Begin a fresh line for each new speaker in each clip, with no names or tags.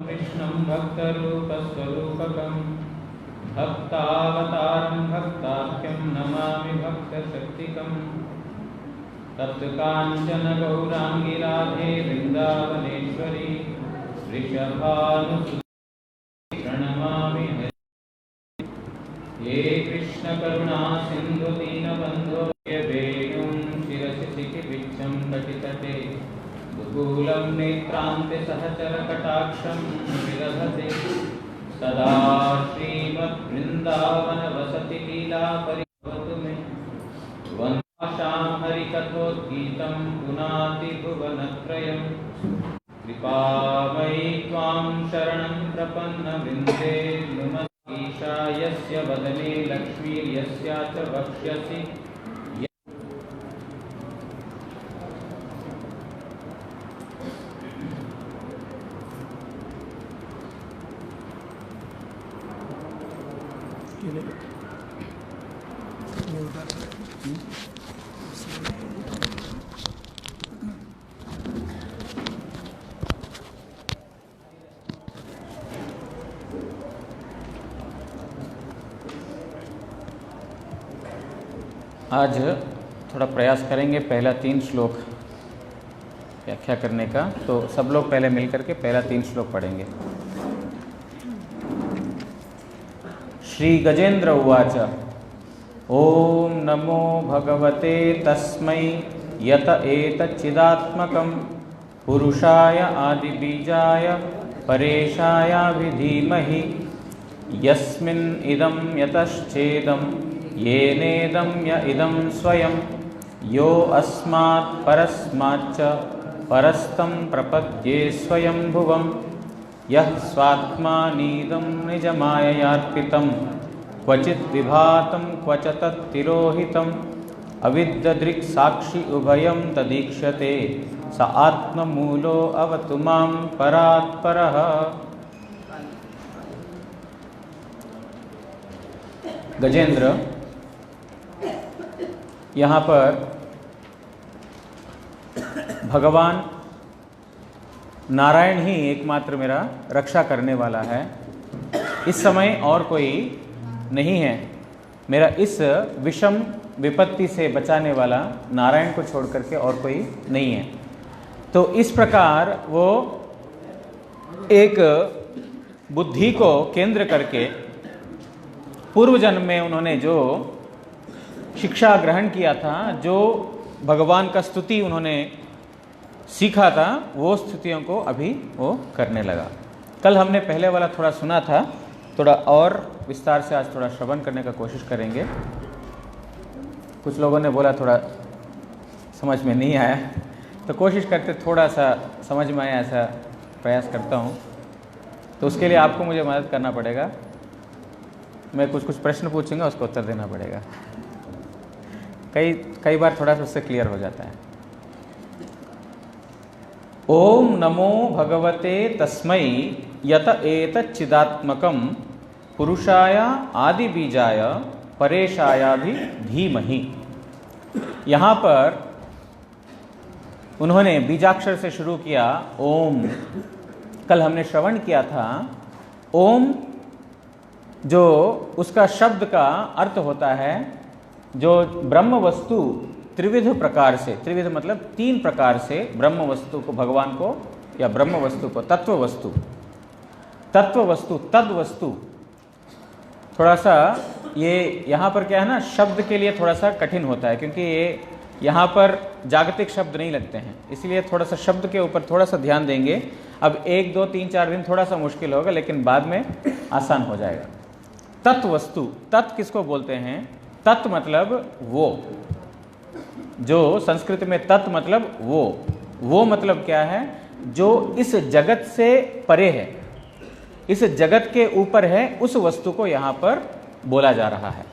कृष्णं भक्तरूपस्वरूपकं भक्तावतारं भक्ताख्यं नमामि भक्तशक्तिकम्। तप्तकाञ्चन गौराङ्गी राधे वृन्दावनेश्वरी वृषभानुसुते प्रणमामि हरे। हे कृष्णकरुणा सिन्धु दीनबन्धो वेणुं शिरसि सिखिविच्छं कटितटे दुकूलं नेत्रान्ते सहचरकटाक्षं विदधते सदा श्रीमद्वृन्दावनवसति लीला परिभवतु मे। वन्दाशां हरिकथोद्गीतं पुनाति भुवनत्रयम्। कृपामयि त्वां शरणं प्रपन्नवृन्दे नुमतीशा यस्य वदने लक्ष्मीर्यस्या च वक्ष्यसि। आज थोड़ा प्रयास करेंगे पहला 3 श्लोक व्याख्या करने का, तो सब लोग पहले मिलकर के पहला 3 श्लोक पढ़ेंगे। श्री गजेंद्र उवाच ओम नमो भगवते तस्मै यत एतच्चिदात्मकं पुरुषाय आदिबीजाय परेशायाभिधीमहि यस्मिन् इदं यतश्चेदं येनेदं य इदं स्वयं यो अस्मात् परस्माच्च परस्तं प्रपद्ये स्वयंभुवं यः स्वात्मानीदं निजमाययार्पितं क्वचित् विभातं क्वच तत्तिरोहितम् अविद्यदृक्साक्षि उभयं तदीक्ष्यते स आत्ममूलो अवतु मां परात्परः। गजेंद्र, यहाँ पर भगवान नारायण ही एकमात्र मेरा रक्षा करने वाला है। इस समय और कोई नहीं है। मेरा इस विषम विपत्ति से बचाने वाला नारायण को छोड़ करके और कोई नहीं है। तो इस प्रकार वो एक बुद्धि को केंद्र करके पूर्व जन्म में उन्होंने जो शिक्षा ग्रहण किया था, जो भगवान का स्तुति उन्होंने सीखा था, वो स्तुतियों को अभी वो करने लगा। कल हमने पहले वाला थोड़ा सुना था, थोड़ा और विस्तार से आज थोड़ा श्रवण करने का कोशिश करेंगे। कुछ लोगों ने बोला थोड़ा समझ में नहीं आया, तो कोशिश करते थोड़ा सा समझ में आया ऐसा प्रयास करता हूँ। तो उसके लिए आपको मुझे मदद करना पड़ेगा। मैं कुछ प्रश्न पूछूंगा, उसको उत्तर देना पड़ेगा। कई बार थोड़ा सा उससे क्लियर हो जाता है। ओम नमो भगवते तस्मै यत एतच्चिदात्मकं पुरुषाय आदिबीजाय परेशायाभि धीमहि। यहाँ पर उन्होंने बीजाक्षर से शुरू किया ओम। कल हमने श्रवण किया था ओम, जो उसका शब्द का अर्थ होता है जो ब्रह्म वस्तु त्रिविध प्रकार से, त्रिविध मतलब 3 प्रकार से ब्रह्म वस्तु को, भगवान को या ब्रह्म वस्तु को, तत्व वस्तु, तद वस्तु। थोड़ा सा ये यहाँ पर क्या है ना, शब्द के लिए थोड़ा सा कठिन होता है, क्योंकि ये यहाँ पर जागतिक शब्द नहीं लगते हैं, इसलिए थोड़ा सा शब्द के ऊपर थोड़ा सा ध्यान देंगे। अब 1, 2, 3, 4 दिन थोड़ा सा मुश्किल होगा, लेकिन बाद में आसान हो जाएगा। तत्व वस्तु, तत् किसको बोलते हैं? तत् मतलब वो, जो संस्कृत में तत् मतलब वो मतलब क्या है? जो इस जगत से परे है, इस जगत के ऊपर है, उस वस्तु को यहाँ पर बोला जा रहा है।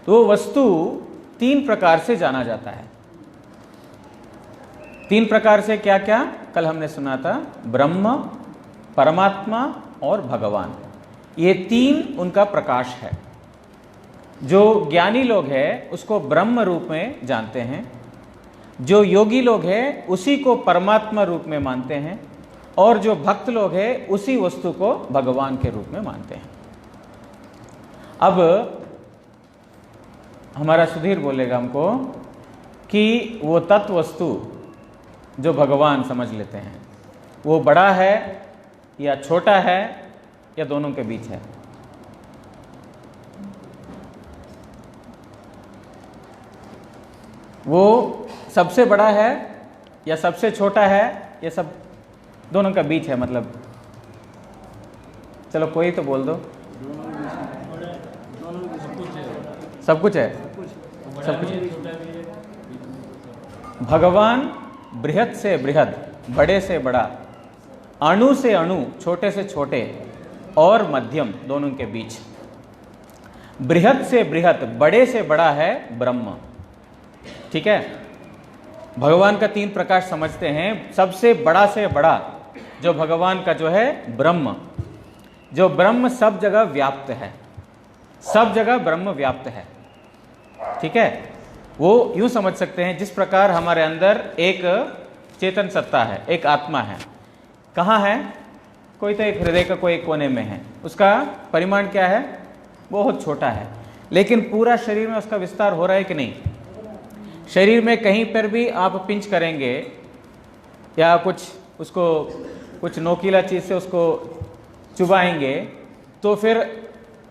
तो वो वस्तु 3 प्रकार से जाना जाता है। 3 प्रकार से क्या क्या? कल हमने सुना था, ब्रह्म, परमात्मा और भगवान। ये 3 उनका प्रकाश है। जो ज्ञानी लोग हैं उसको ब्रह्म रूप में जानते हैं, जो योगी लोग हैं उसी को परमात्मा रूप में मानते हैं, और जो भक्त लोग हैं उसी वस्तु को भगवान के रूप में मानते हैं। अब हमारा सुधीर बोलेगा हमको कि वो तत्व वस्तु जो भगवान समझ लेते हैं वो बड़ा है या छोटा है या दोनों के बीच है? वो सबसे बड़ा है या सबसे छोटा है या सब दोनों का बीच है? मतलब चलो कोई तो बोल दो। सब कुछ है, सब कुछ। भगवान बृहद से बृहद, बड़े से बड़ा, अणु से अणु, छोटे से छोटे और मध्यम, दोनों के बीच। बृहद से बृहद, बड़े से बड़ा है ब्रह्म। ठीक है, भगवान का तीन प्रकार समझते हैं। सबसे बड़ा से बड़ा जो भगवान का जो है ब्रह्म, जो ब्रह्म सब जगह व्याप्त है, सब जगह ब्रह्म व्याप्त है। ठीक है, वो यूं समझ सकते हैं जिस प्रकार हमारे अंदर एक चेतन सत्ता है, एक आत्मा है। कहाँ है? कोई तो एक हृदय का कोई एक कोने में है। उसका परिमाण क्या है? बहुत छोटा है, लेकिन पूरा शरीर में उसका विस्तार हो रहा है कि नहीं? शरीर में कहीं पर भी आप पिंच करेंगे या कुछ उसको कुछ नोकीला चीज से उसको चुबाएंगे तो फिर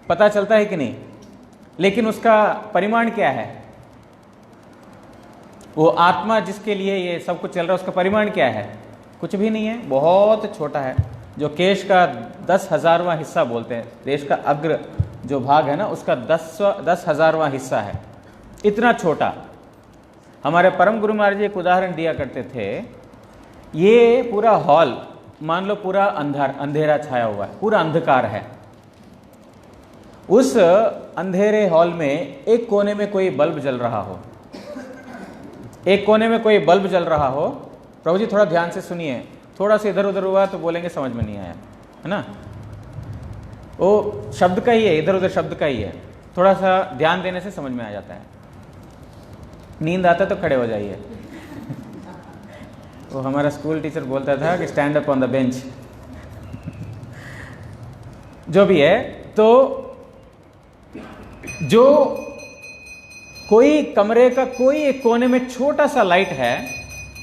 पता चलता है कि नहीं? लेकिन उसका परिमाण क्या है? वो आत्मा जिसके लिए ये सब कुछ चल रहा है उसका परिमाण क्या है? कुछ भी नहीं है, बहुत छोटा है। जो केश का 10,000वां हिस्सा बोलते हैं, देश का अग्र जो भाग है ना उसका 10,000वां हिस्सा है, इतना छोटा। हमारे परम गुरु महाराज जी एक उदाहरण दिया करते थे। ये पूरा हॉल मान लो पूरा अंधेरा छाया हुआ है, पूरा अंधकार है। उस अंधेरे हॉल में एक कोने में कोई बल्ब जल रहा हो, एक कोने में कोई बल्ब जल रहा हो। प्रभु जी थोड़ा ध्यान से सुनिए, थोड़ा सा इधर उधर हुआ तो बोलेंगे समझ में नहीं आया, है ना? वो शब्द का ही है, इधर उधर शब्द का ही है, थोड़ा सा ध्यान देने से समझ में आ जाता है। नींद आता तो खड़े हो जाइए। वो हमारा स्कूल टीचर बोलता था कि stand up on the bench. जो भी है, तो जो कोई कमरे का कोई एक कोने में छोटा सा लाइट है,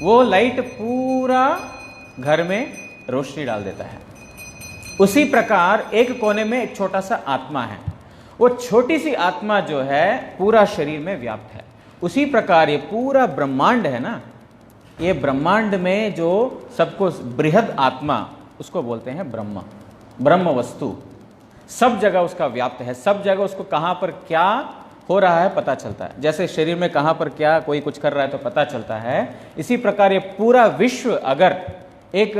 वो लाइट पूरा घर में रोशनी डाल देता है। उसी प्रकार एक कोने में एक छोटा सा आत्मा है, वो छोटी सी आत्मा जो है पूरा शरीर में व्याप्त है। उसी प्रकार ये पूरा ब्रह्मांड है ना, ये ब्रह्मांड में जो सबको बृहद आत्मा उसको बोलते हैं ब्रह्म, ब्रह्म वस्तु। सब जगह उसका व्याप्त है, सब जगह उसको कहां पर क्या हो रहा है पता चलता है। जैसे शरीर में कहां पर क्या कोई कुछ कर रहा है तो पता चलता है, इसी प्रकार ये पूरा विश्व अगर एक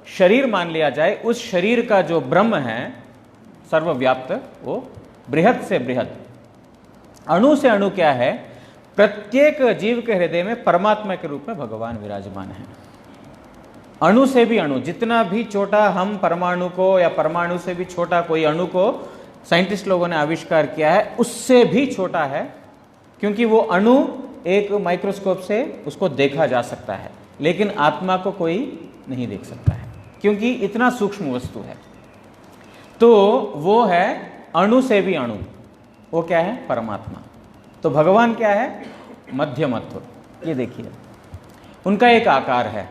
शरीर मान लिया जाए, उस शरीर का जो ब्रह्म है सर्वव्याप्त, वो बृहद से बृहद, अणु से अणु क्या है, प्रत्येक जीव के हृदय में परमात्मा के रूप में भगवान विराजमान है। अणु से भी अणु, जितना भी छोटा हम परमाणु को या परमाणु से भी छोटा कोई अणु को साइंटिस्ट लोगों ने आविष्कार किया है, उससे भी छोटा है, क्योंकि वो अणु एक माइक्रोस्कोप से उसको देखा जा सकता है, लेकिन आत्मा को कोई नहीं देख सकता है, क्योंकि इतना सूक्ष्म वस्तु है। तो वो है अणु से भी अणु, वो क्या है? परमात्मा। तो भगवान क्या है? मध्यमत्व। ये देखिए, उनका एक आकार है,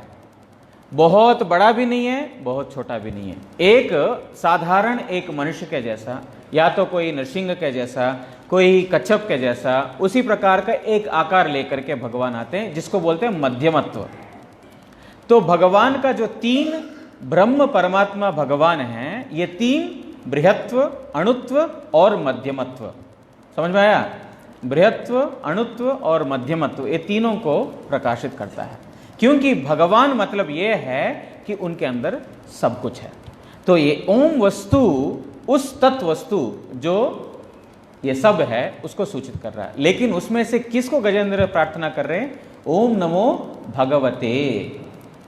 बहुत बड़ा भी नहीं है, बहुत छोटा भी नहीं है। एक साधारण एक मनुष्य के जैसा, या तो कोई नरसिंह के जैसा, कोई कच्छप के जैसा, उसी प्रकार का एक आकार लेकर के भगवान आते हैं, जिसको बोलते हैं मध्यमत्व। तो भगवान का जो तीन ब्रह्म परमात्मा भगवान हैं, ये तीन बृहत्व, अणुत्व और मध्यमत्व, समझ में आया? बृहत्व, अणुत्व और मध्यमत्व, ये तीनों को प्रकाशित करता है, क्योंकि भगवान मतलब ये है कि उनके अंदर सब कुछ है। तो ये ओम वस्तु उस तत्व वस्तु जो ये सब है उसको सूचित कर रहा है। लेकिन उसमें से किसको गजेंद्र प्रार्थना कर रहे हैं? ओम नमो भगवते।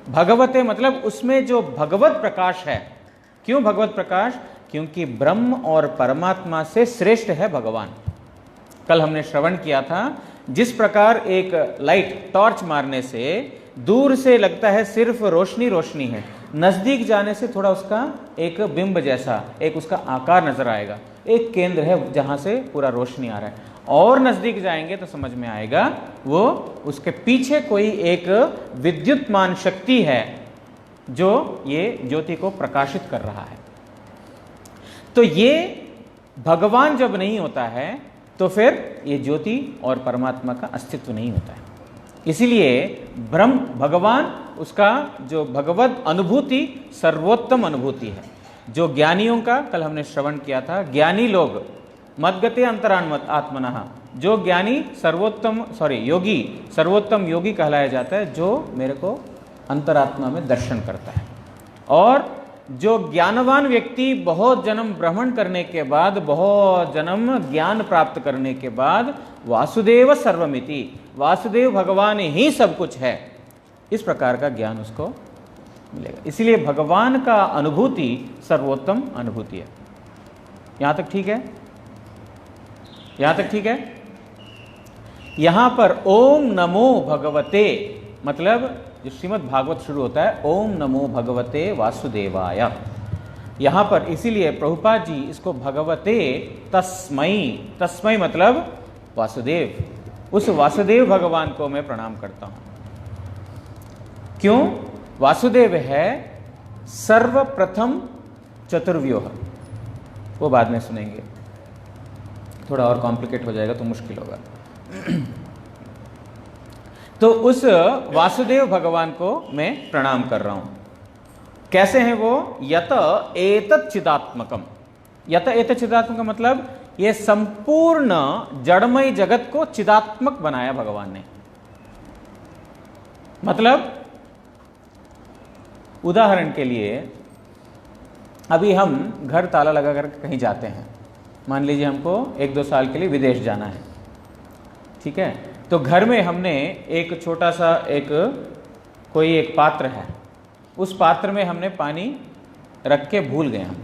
भगवते मतलब उसमें जो भगवत प्रकाश है। क्यों भगवत प्रकाश? क्योंकि ब्रह्म और परमात्मा से श्रेष्ठ है भगवान। कल हमने श्रवण किया था, जिस प्रकार एक लाइट टॉर्च मारने से दूर से लगता है सिर्फ रोशनी रोशनी है, नजदीक जाने से थोड़ा उसका एक बिंब जैसा एक उसका आकार नजर आएगा, एक केंद्र है जहां से पूरा रोशनी आ रहा है। और नजदीक जाएंगे तो समझ में आएगा वो उसके पीछे कोई एक विद्युतमान शक्ति है जो ये ज्योति को प्रकाशित कर रहा है। तो ये भगवान जब नहीं होता है तो फिर ये ज्योति और परमात्मा का अस्तित्व नहीं होता है। इसीलिए ब्रह्म भगवान, उसका जो भगवत अनुभूति सर्वोत्तम अनुभूति है। जो ज्ञानियों का कल हमने श्रवण किया था, ज्ञानी लोग मद्गते अंतरान्मत आत्मनः, जो ज्ञानी योगी सर्वोत्तम योगी कहलाया जाता है, जो मेरे को अंतरात्मा में दर्शन करता है। और जो ज्ञानवान व्यक्ति बहुत जन्म भ्रमण करने के बाद, बहुत जन्म ज्ञान प्राप्त करने के बाद वासुदेव सर्वमिति, वासुदेव भगवान ही सब कुछ है, इस प्रकार का ज्ञान उसको मिलेगा। इसलिए भगवान का अनुभूति सर्वोत्तम अनुभूति है। यहां तक ठीक है? यहां तक ठीक है? यहां पर ओम नमो भगवते, मतलब जो श्रीमद् भागवत शुरू होता है ओम नमो भगवते वासुदेवाय, यहां पर इसीलिए प्रभुपाद जी इसको भगवते तस्मै, तस्मै मतलब वासुदेव, उस वासुदेव भगवान को मैं प्रणाम करता हूं। क्यों? वासुदेव है सर्वप्रथम चतुर्व्यूह, वो बाद में सुनेंगे, थोड़ा और कॉम्प्लिकेट हो जाएगा तो मुश्किल होगा। तो उस वासुदेव भगवान को मैं प्रणाम कर रहा हूं। कैसे हैं वो? यत एतत् चिदात्मकम, यत एतत् चिदात्मकम मतलब ये संपूर्ण जड़मय जगत को चिदात्मक बनाया भगवान ने। मतलब उदाहरण के लिए अभी हम घर ताला लगा कर कहीं जाते हैं, मान लीजिए हमको 1-2 साल के लिए विदेश जाना है, ठीक है? तो घर में हमने एक छोटा सा कोई एक पात्र है, उस पात्र में हमने पानी रख के भूल गए हम।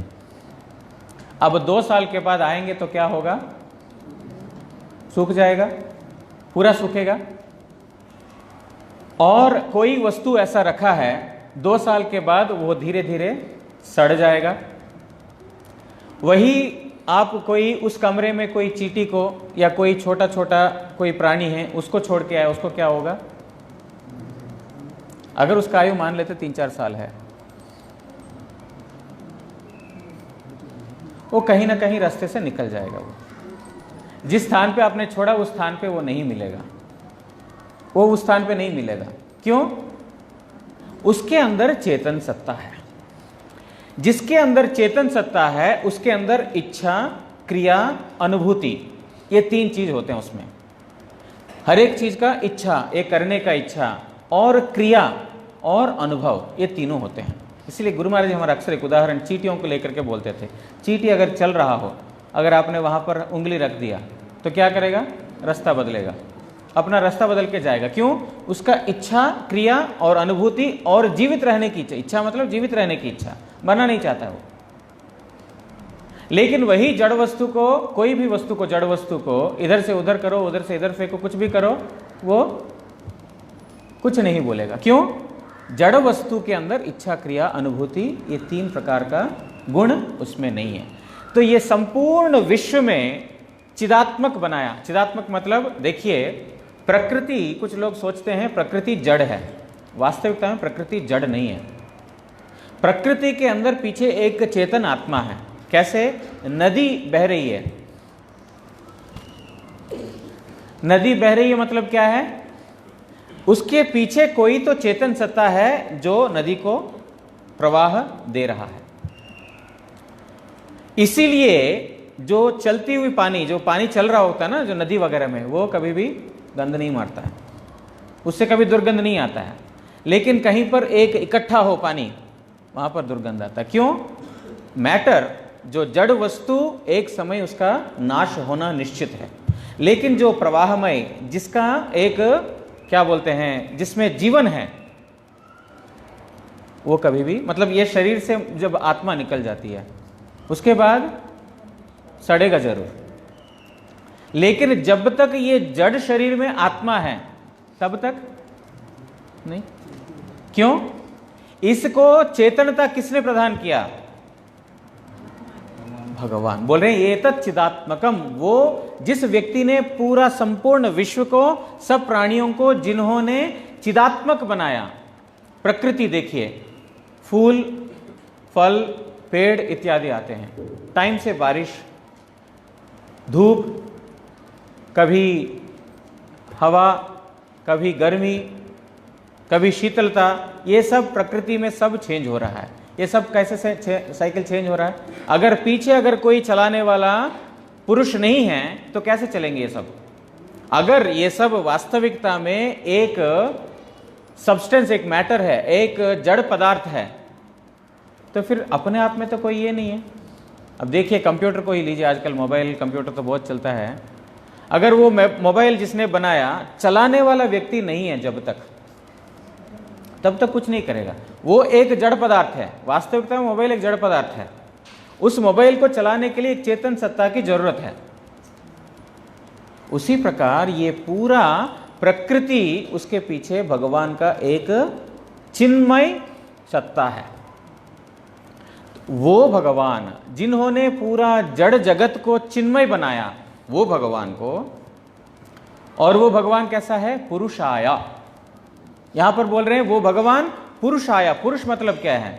अब 2 साल के बाद आएंगे तो क्या होगा? सूख जाएगा, पूरा सूखेगा। और कोई वस्तु ऐसा रखा है 2 साल के बाद वो धीरे धीरे सड़ जाएगा। वही आप कोई उस कमरे में कोई चींटी को या कोई छोटा छोटा कोई प्राणी है उसको छोड़ के आए, उसको क्या होगा? अगर उसका आयु मान लेते 3-4 साल है, वो कहीं ना कहीं रास्ते से निकल जाएगा। वो जिस स्थान पे आपने छोड़ा उस स्थान पे वो नहीं मिलेगा, वो उस स्थान पे नहीं मिलेगा। क्यों? उसके अंदर चेतन सत्ता है। जिसके अंदर चेतन सत्ता है उसके अंदर इच्छा, क्रिया, अनुभूति, ये 3 चीज होते हैं उसमें। हर एक चीज का इच्छा, एक करने का इच्छा, और क्रिया और अनुभव, ये तीनों होते हैं। इसलिए गुरु महाराज हमारा अक्सर एक उदाहरण चींटियों को लेकर के बोलते थे। चींटी अगर चल रहा हो, अगर आपने वहां पर उंगली रख दिया तो क्या करेगा? रास्ता बदलेगा, अपना रास्ता बदल के जाएगा। क्यों? उसका इच्छा, क्रिया और अनुभूति और जीवित रहने की इच्छा। इच्छा मतलब जीवित रहने की इच्छा, मरना नहीं चाहता है वो। लेकिन वही जड़ वस्तु को, कोई भी वस्तु को, जड़ वस्तु को इधर से उधर करो, उधर से इधर फेंको, कुछ भी करो, वो कुछ नहीं बोलेगा। क्यों? जड़ वस्तु के अंदर इच्छा, क्रिया, अनुभूति, ये 3 प्रकार का गुण उसमें नहीं है। तो ये संपूर्ण विश्व में चिदात्मक बनाया। चिदात्मक मतलब देखिए, प्रकृति, कुछ लोग सोचते हैं प्रकृति जड़ है, वास्तविकता में प्रकृति जड़ नहीं है। प्रकृति के अंदर पीछे एक चेतन आत्मा है। कैसे? नदी बह रही है, नदी बह रही है मतलब क्या है? उसके पीछे कोई तो चेतन सत्ता है जो नदी को प्रवाह दे रहा है। इसीलिए जो चलती हुई पानी, जो पानी चल रहा होता है ना, जो नदी वगैरह में, वो कभी भी गंद नहीं मारता है, उससे कभी दुर्गंध नहीं आता है। लेकिन कहीं पर एक इकट्ठा हो पानी, वहां पर दुर्गंध आता है। क्यों? मैटर, जो जड़ वस्तु, एक समय उसका नाश होना निश्चित है। लेकिन जो प्रवाहमय, जिसका एक क्या बोलते हैं, जिसमें जीवन है, वो कभी भी, मतलब ये शरीर से जब आत्मा निकल जाती है उसके बाद सड़ेगा जरूर। लेकिन जब तक ये जड़ शरीर में आत्मा है तब तक नहीं। क्यों? इसको चेतनता किसने प्रदान किया? भगवान। बोल रहे हैं ये तच्चिदात्मकम, वो जिस व्यक्ति ने पूरा संपूर्ण विश्व को, सब प्राणियों को, जिन्होंने चिदात्मक बनाया। प्रकृति देखिए, फूल, फल, पेड़ इत्यादि आते हैं, टाइम से बारिश, धूप, कभी हवा, कभी गर्मी, कभी शीतलता, ये सब प्रकृति में सब चेंज हो रहा है। ये सब कैसे साइकिल चेंज हो रहा है? अगर पीछे अगर कोई चलाने वाला पुरुष नहीं है तो कैसे चलेंगे ये सब? अगर ये सब वास्तविकता में एक सब्सटेंस, एक मैटर है, एक जड़ पदार्थ है, तो फिर अपने आप में तो कोई ये नहीं है। अब देखिए कंप्यूटर को ही लीजिए, आजकल मोबाइल कंप्यूटर तो बहुत चलता है। अगर वो मोबाइल जिसने बनाया चलाने वाला व्यक्ति नहीं है जब तक, तब तक कुछ नहीं करेगा। वो एक जड़ पदार्थ है, वास्तविकता में मोबाइल एक जड़ पदार्थ है। उस मोबाइल को चलाने के लिए एक चेतन सत्ता की जरूरत है। उसी प्रकार ये पूरा प्रकृति, उसके पीछे भगवान का एक चिन्मय सत्ता है। वो भगवान जिन्होंने पूरा जड़ जगत को चिन्मय बनाया, वो भगवान को, और वो भगवान कैसा है? पुरुषाया। यहां पर बोल रहे हैं वो भगवान पुरुषाया। पुरुष मतलब क्या है?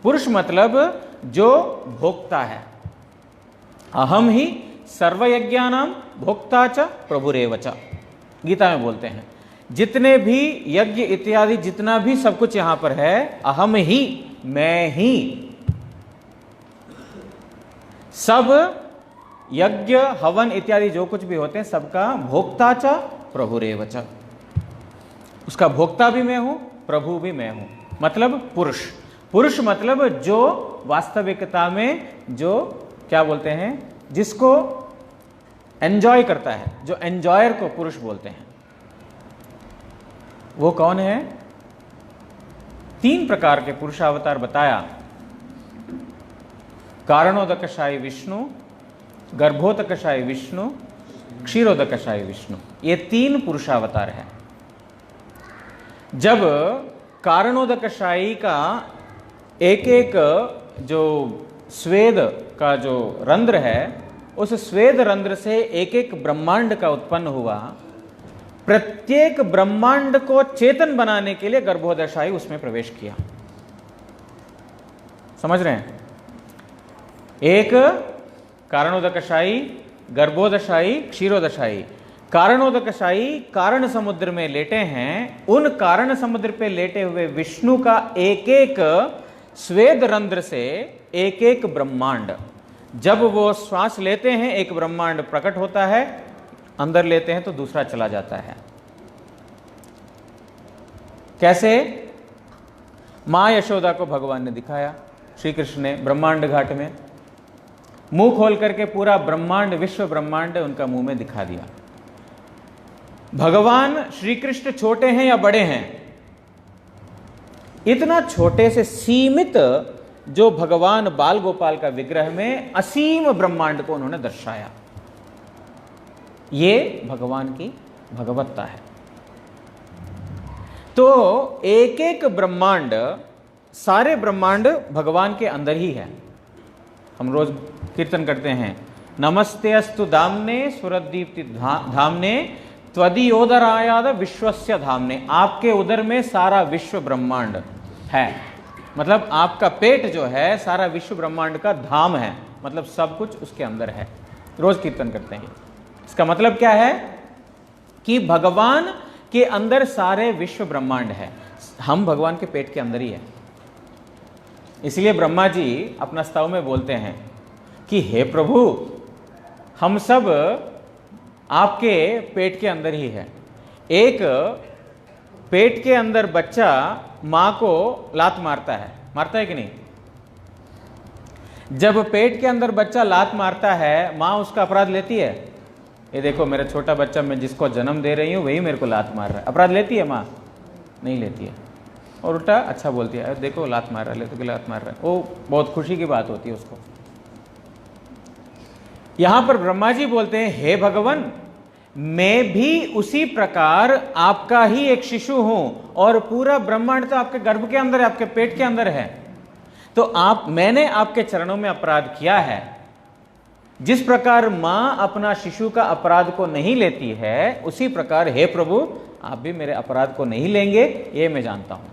पुरुष मतलब जो भोक्ता है। अहम ही सर्वयज्ञानाम भोक्ता च प्रभुरेव च, गीता में बोलते हैं। जितने भी यज्ञ इत्यादि, जितना भी सब कुछ यहां पर है, अहम ही, मैं ही। सब यज्ञ हवन इत्यादि जो कुछ भी होते हैं, सबका भोक्ता च प्रभुरेव च, उसका भोक्ता भी मैं हूं, प्रभु भी मैं हूं। मतलब पुरुष। पुरुष मतलब जो वास्तविकता में, जो क्या बोलते हैं, जिसको एंजॉय करता है, जो एंजॉयर को पुरुष बोलते हैं। वो कौन है? 3 प्रकार के पुरुषावतार बताया। कारणोदकशायी विष्णु, गर्भोदकशायी विष्णु, क्षीरोदकशायी विष्णु, ये 3 पुरुषावतार है। जब कारणोदकशायी का एक एक जो स्वेद का जो रंध्र है, उस स्वेद रंध्र से एक एक ब्रह्मांड का उत्पन्न हुआ। प्रत्येक ब्रह्मांड को चेतन बनाने के लिए गर्भोदकशायी उसमें प्रवेश किया। समझ रहे हैं? एक कारणोदकशायी, गर्भोदकशायी, क्षीरोदकशायी। कारणोदकशायी कारण समुद्र में लेटे हैं। उन कारण समुद्र पे लेटे हुए विष्णु का एक एक स्वेद रंध्र से एक एक ब्रह्मांड, जब वो श्वास लेते हैं एक ब्रह्मांड प्रकट होता है, अंदर लेते हैं तो दूसरा चला जाता है। कैसे? मां यशोदा को भगवान ने दिखाया, श्री कृष्ण ने ब्रह्मांड घाट में मुंह खोल करके पूरा ब्रह्मांड, विश्व ब्रह्मांड उनका मुंह में दिखा दिया। भगवान श्री कृष्ण छोटे हैं या बड़े हैं? इतना छोटे से सीमित जो भगवान बाल गोपाल का विग्रह में असीम ब्रह्मांड को उन्होंने दर्शाया। ये भगवान की भगवत्ता है। तो एक एक ब्रह्मांड, सारे ब्रह्मांड भगवान के अंदर ही है। हम रोज कीर्तन करते हैं, नमस्ते अस्तु दाम्ने सुरदीप्ति धामने त्वदीयोदरायाद विश्वस्य धामने। आपके उदर में सारा विश्व ब्रह्मांड है, मतलब आपका पेट जो है सारा विश्व ब्रह्मांड का धाम है, मतलब सब कुछ उसके अंदर है। रोज कीर्तन करते हैं। इसका मतलब क्या है कि भगवान के अंदर सारे विश्व ब्रह्मांड है। हम भगवान के पेट के अंदर ही है। इसलिए ब्रह्मा जी अपना स्तव में बोलते हैं कि हे प्रभु, हम सब आपके पेट के अंदर ही है। एक पेट के अंदर बच्चा मां को लात मारता है कि नहीं? जब पेट के अंदर बच्चा लात मारता है, मां उसका अपराध लेती है? ये देखो मेरा छोटा बच्चा, मैं जिसको जन्म दे रही हूं वही मेरे को लात मार रहा है, अपराध लेती है मां? नहीं लेती है। और उल्टा अच्छा बोलती है, देखो लात मार रहा है, ले तो लात मार रहा है। वो बहुत खुशी की बात होती है उसको। यहां पर ब्रह्मा जी बोलते हैं, हे भगवान, मैं भी उसी प्रकार आपका ही एक शिशु हूं, और पूरा ब्रह्मांड तो आपके गर्भ के अंदर है, आपके पेट के अंदर है। तो मैंने आपके चरणों में अपराध किया है। जिस प्रकार मां अपना शिशु का अपराध को नहीं लेती है, उसी प्रकार हे प्रभु आप भी मेरे अपराध को नहीं लेंगे, ये मैं जानता हूं।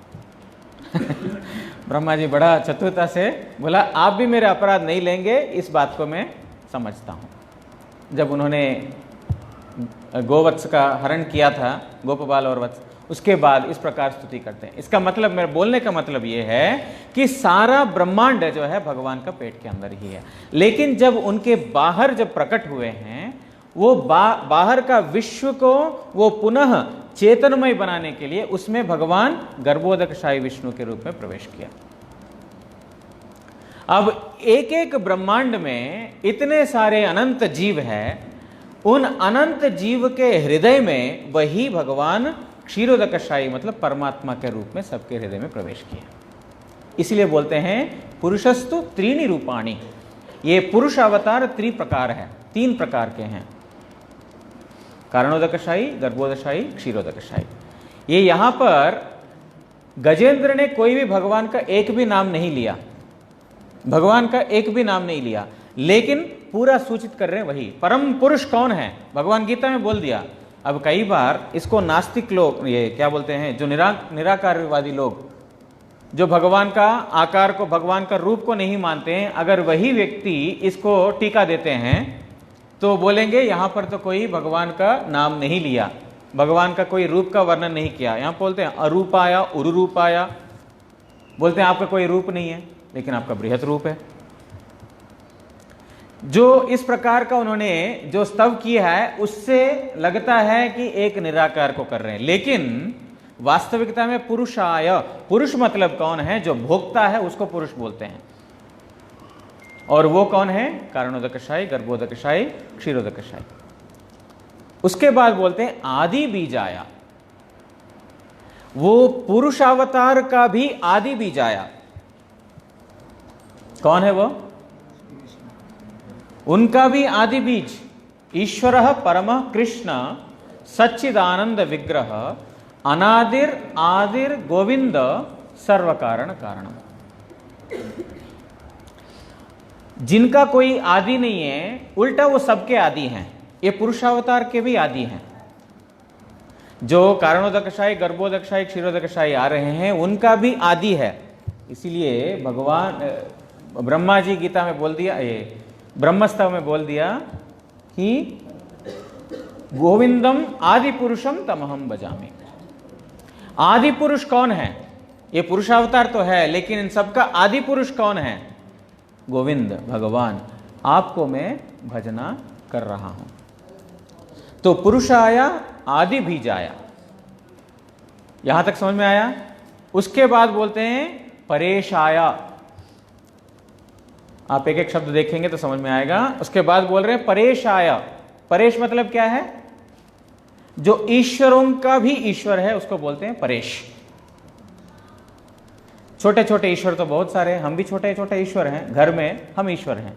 ब्रह्मा जी बड़ा चतुरता से बोला, आप भी मेरे अपराध नहीं लेंगे, इस बात को मैं समझता हूं। जब उन्होंने गोवत्स का हरण किया था, गोपबाल और वत्स, उसके बाद इस प्रकार स्तुति करते हैं। इसका मतलब, मेरे बोलने का मतलब यह है कि सारा ब्रह्मांड जो है भगवान का पेट के अंदर ही है। लेकिन जब उनके बाहर जब प्रकट हुए हैं, वो बाहर का विश्व को वो पुनः चेतनमय बनाने के लिए उसमें भगवान गर्भोदकशाही विष्णु के रूप में प्रवेश किया। अब एक एक ब्रह्मांड में इतने सारे अनंत जीव हैं, उन अनंत जीव के हृदय में वही भगवान क्षीरोदकशाही मतलब परमात्मा के रूप में सबके हृदय में प्रवेश किया। इसलिए बोलते हैं पुरुषस्तु त्रीणि रूपाणि। ये पुरुष अवतार त्रिप्रकार है, 3 प्रकार के हैं, कारणोदकशाही, गर्भोदकशाही, क्षीरोदकशाही। ये यहां पर गजेंद्र ने कोई भी भगवान का एक भी नाम नहीं लिया, भगवान का एक भी नाम नहीं लिया, लेकिन पूरा सूचित कर रहे हैं वही परम पुरुष कौन है, भगवान गीता में बोल दिया। अब कई बार इसको नास्तिक लोग, ये क्या बोलते हैं, जो निराकारवादी लोग, जो भगवान का आकार को, भगवान का रूप को नहीं मानते हैं, अगर वही व्यक्ति इसको टीका देते हैं तो बोलेंगे यहां पर तो कोई भगवान का नाम नहीं लिया, भगवान का कोई रूप का वर्णन नहीं किया। यहां बोलते हैं अरूपाया उरुरूपाया, बोलते हैं आपका कोई रूप नहीं है, लेकिन आपका बृहत रूप है। जो इस प्रकार का उन्होंने जो स्तव किया है, उससे लगता है कि एक निराकार को कर रहे हैं, लेकिन वास्तविकता में पुरुषाय, पुरुष मतलब कौन है, जो भोक्ता है उसको पुरुष बोलते हैं। और वो कौन है, कारणोदकशाही, गर्भोदकशाही, क्षीरोदकशाही। उसके बाद बोलते हैं आदि बीज आया, वो पुरुषावतार का भी आदि बीज आया। कौन है वो, उनका भी आदि बीज ईश्वरः परमः कृष्ण सच्चिदानंद विग्रह अनादिर आदिर गोविंद सर्व कारण कारणम। जिनका कोई आदि नहीं है, उल्टा वो सबके आदि हैं। ये पुरुषावतार के भी आदि हैं। जो कारणोदकशाही, गर्भोदकशाही, क्षीरोदकशाही आ रहे हैं, उनका भी आदि है। इसीलिए भगवान ब्रह्मा जी गीता में बोल दिया, ये ब्रह्मस्तव में बोल दिया कि गोविंदम आदि पुरुषम तमहम भजामि। आदि पुरुष कौन है, ये पुरुषावतार तो है, लेकिन इन सबका आदि पुरुष कौन है, गोविंद भगवान, आपको मैं भजना कर रहा हूं। तो पुरुष आया, आदि बीज आया, यहां तक समझ में आया। उसके बाद बोलते हैं परेश आया, आप एक एक शब्द देखेंगे तो समझ में आएगा। उसके बाद बोल रहे हैं परेश आया। परेश मतलब क्या है, जो ईश्वरों का भी ईश्वर है उसको बोलते हैं परेश। छोटे छोटे ईश्वर तो बहुत सारे हैं, हम भी छोटे छोटे ईश्वर हैं। घर में हम ईश्वर हैं,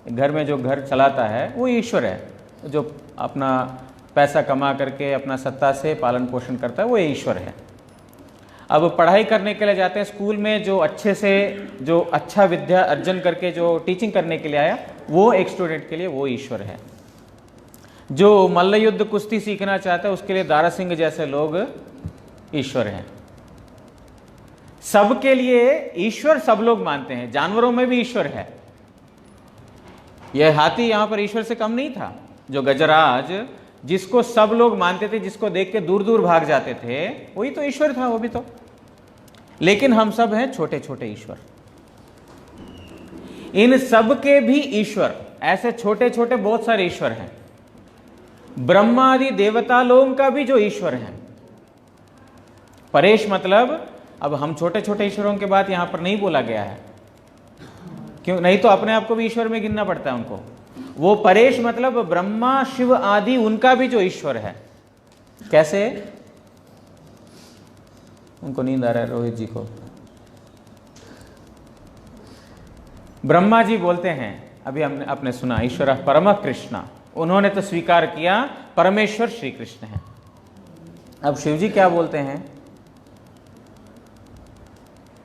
घर में जो घर चलाता है वो ईश्वर है, जो अपना पैसा कमा करके अपना सत्ता से पालन पोषण करता है वो ईश्वर है। अब पढ़ाई करने के लिए जाते हैं स्कूल में, जो अच्छे से जो अच्छा विद्या अर्जन करके जो टीचिंग करने के लिए आया, वो एक स्टूडेंट के लिए वो ईश्वर है। जो मल्ल युद्ध कुश्ती सीखना चाहता है उसके लिए दारा सिंह जैसे लोग ईश्वर हैं। सबके लिए ईश्वर सब लोग मानते हैं। जानवरों में भी ईश्वर है। यह हाथी यहां पर ईश्वर से कम नहीं था। जो गजराज, जिसको सब लोग मानते थे, जिसको देख के दूर दूर भाग जाते थे, वही तो ईश्वर था वो भी तो। लेकिन हम सब हैं छोटे छोटे ईश्वर। इन सब के भी ईश्वर, ऐसे छोटे छोटे बहुत सारे ईश्वर हैं। ब्रह्मा आदि देवता लोगों का भी जो ईश्वर है। परेश मतलब, अब हम छोटे छोटे ईश्वरों के बात यहां पर नहीं बोला गया है, क्यों, नहीं तो अपने आप को भी ईश्वर में गिनना पड़ता है उनको। वो परेश मतलब ब्रह्मा शिव आदि उनका भी जो ईश्वर है। कैसे, उनको नींद आ रहा है रोहित जी को। ब्रह्मा जी बोलते हैं, अभी हमने आपने सुना, ईश्वर परम कृष्ण, उन्होंने तो स्वीकार किया परमेश्वर श्री कृष्ण है। अब शिव जी क्या बोलते हैं,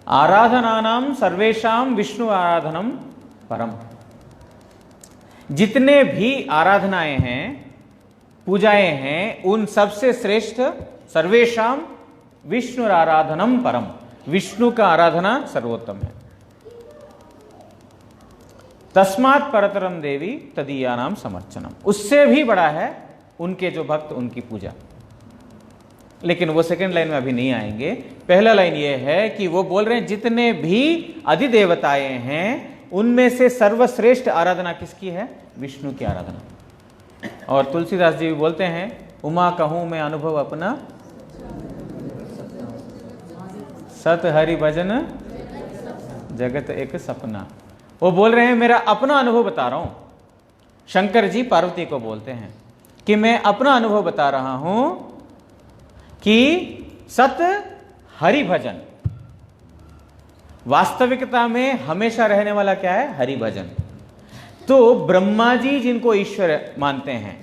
आराधनानाम सर्वेशाम विष्णु आराधनम परम। जितने भी आराधनाएं हैं, पूजाएं हैं, उन सबसे श्रेष्ठ सर्वेशाम विष्णु आराधनम परम, विष्णु का आराधना सर्वोत्तम है। तस्मात् परतरम देवी तदीयानाम समर्चनम, उससे भी बड़ा है उनके जो भक्त, उनकी पूजा। लेकिन वो सेकंड लाइन में अभी नहीं आएंगे। पहला लाइन ये है कि वो बोल रहे हैं जितने भी अधिदेवताएं हैं उनमें से सर्वश्रेष्ठ आराधना किसकी है, विष्णु की आराधना। और तुलसीदास जी भी बोलते हैं, उमा कहूं मैं अनुभव अपना, सत हरि भजन जगत एक सपना। वो बोल रहे हैं मेरा अपना अनुभव बता रहा हूं। शंकर जी पार्वती को बोलते हैं कि मैं अपना अनुभव बता रहा हूं कि सत हरि भजन, वास्तविकता में हमेशा रहने वाला क्या है, हरि भजन। तो ब्रह्मा जी जिनको ईश्वर मानते हैं,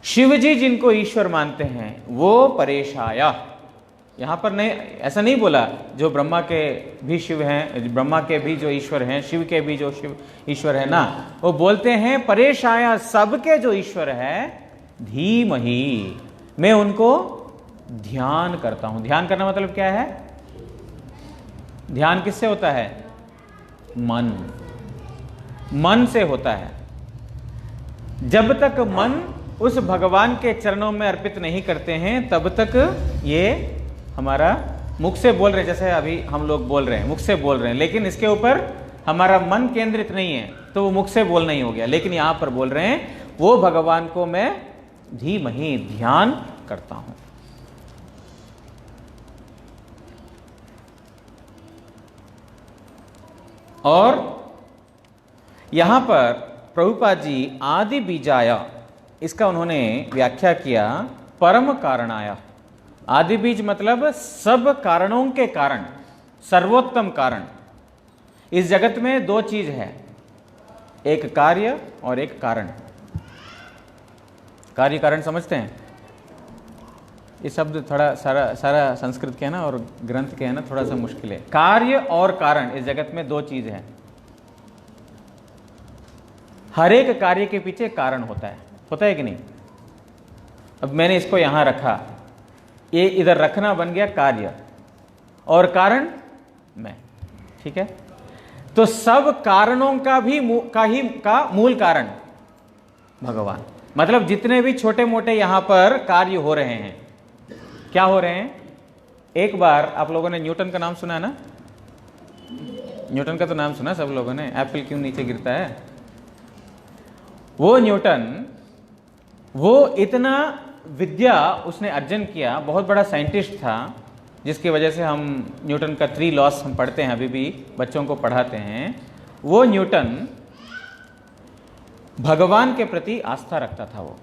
शिव जी जिनको ईश्वर मानते हैं, वो परेशाया। यहां पर नहीं, ऐसा नहीं बोला जो ब्रह्मा के भी शिव हैं, ब्रह्मा के भी जो ईश्वर हैं, शिव के भी जो शिव ईश्वर है ना, वो बोलते हैं परेशाया, सबके जो ईश्वर है, धीमहि, मैं उनको ध्यान करता हूं। ध्यान करना मतलब क्या है, ध्यान किससे होता है, मन से होता है। जब तक मन उस भगवान के चरणों में अर्पित नहीं करते हैं तब तक ये हमारा मुख से बोल रहे, जैसे अभी हम लोग बोल रहे हैं, मुख से बोल रहे हैं, लेकिन इसके ऊपर हमारा मन केंद्रित नहीं है, तो वो मुख से बोलना ही हो गया। लेकिन यहां पर बोल रहे हैं वो भगवान को मैं धीमहि ध्यान करता हूं। और यहां पर प्रभुपाद जी आदि बीजाय, इसका उन्होंने व्याख्या किया परम कारणाय। आदि बीज मतलब सब कारणों के कारण, सर्वोत्तम कारण। इस जगत में दो चीज है, एक कार्य और एक कारण। कार्य कारण समझते हैं, ये शब्द थोड़ा सारा संस्कृत के है ना और ग्रंथ के है ना, थोड़ा सा मुश्किल है। कार्य और कारण, इस जगत में दो चीज है। हर एक कार्य के पीछे कारण होता है कि नहीं। अब मैंने इसको यहां रखा, ये इधर रखना बन गया कार्य, और कारण मैं, ठीक है। तो सब कारणों का भी का मूल कारण भगवान। मतलब जितने भी छोटे मोटे यहां पर कार्य हो रहे हैं, क्या हो रहे हैं। एक बार आप लोगों ने न्यूटन का नाम सुना है ना, न्यूटन का तो नाम सुना सब लोगों ने, एप्पल क्यों नीचे गिरता है। वो न्यूटन, वो इतना विद्या उसने अर्जन किया, बहुत बड़ा साइंटिस्ट था, जिसकी वजह से हम न्यूटन का 3 लॉस हम पढ़ते हैं, अभी भी बच्चों को पढ़ाते हैं। वो न्यूटन भगवान के प्रति आस्था रखता था। वो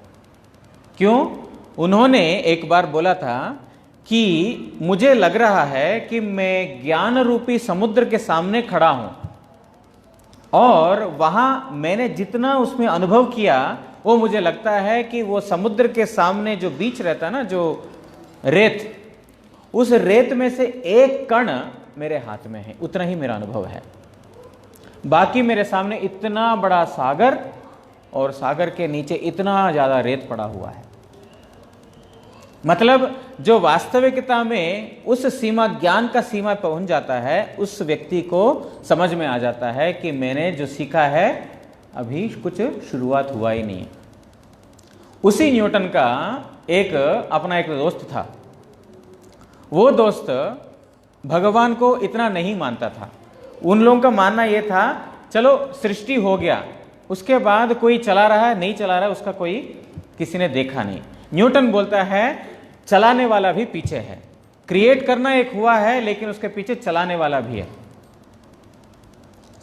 क्यों, उन्होंने एक बार बोला था कि मुझे लग रहा है कि मैं ज्ञान रूपी समुद्र के सामने खड़ा हूं, और वहां मैंने जितना उसमें अनुभव किया, वो मुझे लगता है कि वो समुद्र के सामने जो बीच रहता है ना, जो रेत, उस रेत में से एक कण मेरे हाथ में है, उतना ही मेरा अनुभव है। बाकी मेरे सामने इतना बड़ा सागर, और सागर के नीचे इतना ज्यादा रेत पड़ा हुआ है। मतलब जो वास्तविकता में उस सीमा, ज्ञान का सीमा पहुंच जाता है, उस व्यक्ति को समझ में आ जाता है कि मैंने जो सीखा है अभी कुछ शुरुआत हुआ ही नहीं है। उसी न्यूटन का अपना एक दोस्त था। वो दोस्त भगवान को इतना नहीं मानता था। उन लोगों का मानना यह था, चलो सृष्टि हो गया, उसके बाद कोई चला रहा है नहीं चला रहा है उसका कोई किसी ने देखा नहीं। न्यूटन बोलता है चलाने वाला भी पीछे है, क्रिएट करना एक हुआ है लेकिन उसके पीछे चलाने वाला भी है।